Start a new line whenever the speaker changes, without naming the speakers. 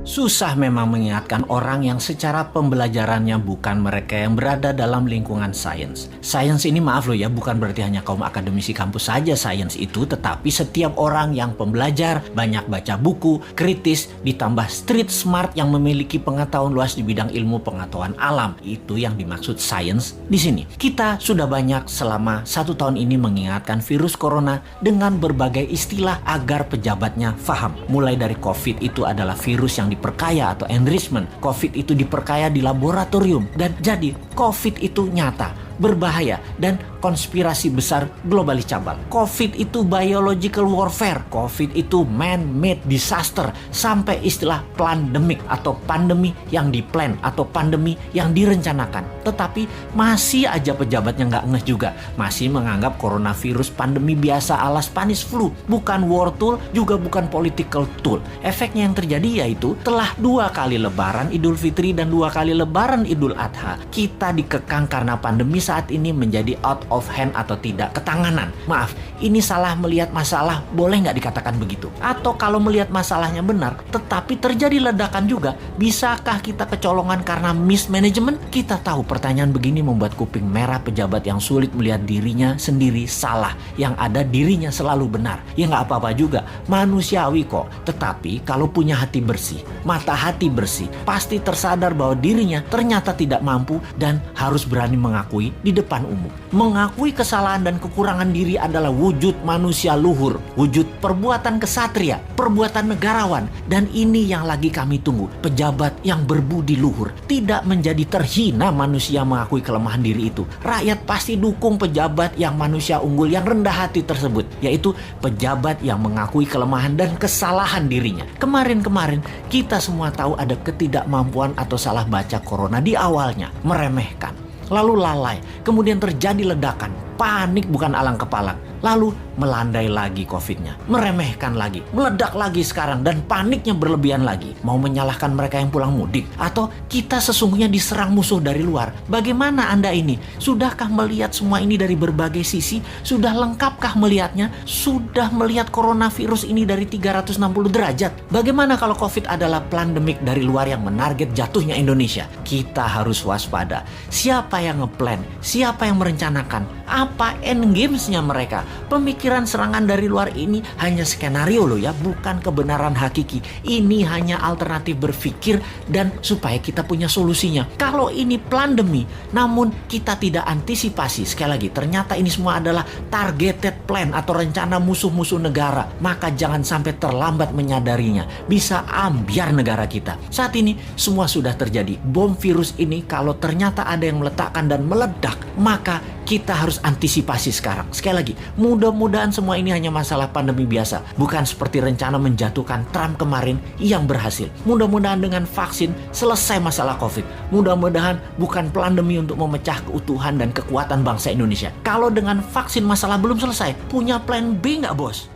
Susah memang mengingatkan orang yang secara pembelajarannya bukan mereka yang berada dalam lingkungan sains. Sains ini maaf loh ya, bukan berarti hanya kaum akademisi kampus saja sains itu, tetapi setiap orang yang pembelajar, banyak baca buku, kritis, ditambah street smart yang memiliki pengetahuan luas di bidang ilmu pengetahuan alam. Itu yang dimaksud sains di sini. Kita sudah banyak selama 1 tahun ini mengingatkan virus corona dengan berbagai istilah agar pejabatnya paham. Mulai dari COVID itu adalah virus yang diperkaya atau enrichment. COVID itu diperkaya di laboratorium. Dan jadi COVID itu nyata, berbahaya, dan konspirasi besar globalis cabal. COVID itu biological warfare. COVID itu man-made disaster. Sampai istilah pandemic atau pandemi yang diplan atau pandemi yang direncanakan. Tetapi masih aja pejabatnya nggak ngeh juga. Masih menganggap coronavirus pandemi biasa ala Spanish flu. Bukan war tool, juga bukan political tool. Efeknya yang terjadi yaitu telah 2 kali lebaran Idul Fitri dan 2 kali lebaran Idul Adha. Kita dikekang karena pandemi saat ini menjadi out of hand atau tidak ketanganan. Maaf, ini salah melihat masalah, boleh nggak dikatakan begitu? Atau kalau melihat masalahnya benar, tetapi terjadi ledakan juga, bisakah kita kecolongan karena mismanagement? Kita tahu pertanyaan begini membuat kuping merah pejabat yang sulit melihat dirinya sendiri salah, yang ada dirinya selalu benar. Ya nggak apa-apa juga, manusiawi kok. Tetapi kalau punya hati bersih, mata hati bersih, pasti tersadar bahwa dirinya ternyata tidak mampu dan harus berani mengakui di depan umum. Mengakui kesalahan dan kekurangan diri adalah wujud manusia luhur, wujud perbuatan kesatria, perbuatan negarawan. Dan ini yang lagi kami tunggu, pejabat yang berbudi luhur, tidak menjadi terhina manusia mengakui kelemahan diri itu. Rakyat pasti dukung pejabat yang manusia unggul, yang rendah hati tersebut, yaitu pejabat yang mengakui kelemahan dan kesalahan dirinya. Kemarin-kemarin kita semua tahu ada ketidakmampuan atau salah baca corona di awalnya, meremehkan, lalu lalai, kemudian terjadi ledakan, panik bukan alang kepala, lalu melandai lagi COVID-nya, meremehkan lagi, meledak lagi sekarang, dan paniknya berlebihan lagi. Mau menyalahkan mereka yang pulang mudik, atau kita sesungguhnya diserang musuh dari luar? Bagaimana Anda ini? Sudahkah melihat semua ini dari berbagai sisi? Sudah lengkapkah melihatnya? Sudah melihat coronavirus ini dari 360 derajat? Bagaimana kalau COVID adalah pandemik dari luar yang menarget jatuhnya Indonesia? Kita harus waspada. Siapa yang ngeplan? Siapa yang merencanakan? Apa endgamesnya mereka? Pemikiran serangan dari luar ini hanya skenario loh ya, bukan kebenaran hakiki. Ini hanya alternatif berpikir dan supaya kita punya solusinya. Kalau ini pandemi, namun kita tidak antisipasi, sekali lagi, ternyata ini semua adalah targeted plan atau rencana musuh-musuh negara, maka jangan sampai terlambat menyadarinya. Bisa ambiar negara kita. Saat ini semua sudah terjadi. Bom virus ini kalau ternyata ada yang meletakkan dan meledak, maka kita harus antisipasi sekarang. Sekali lagi, mudah-mudahan semua ini hanya masalah pandemi biasa, bukan seperti rencana menjatuhkan Trump kemarin yang berhasil. Mudah-mudahan dengan vaksin selesai masalah COVID. Mudah-mudahan bukan pandemi untuk memecah keutuhan dan kekuatan bangsa Indonesia. Kalau dengan vaksin masalah belum selesai, punya plan B nggak bos?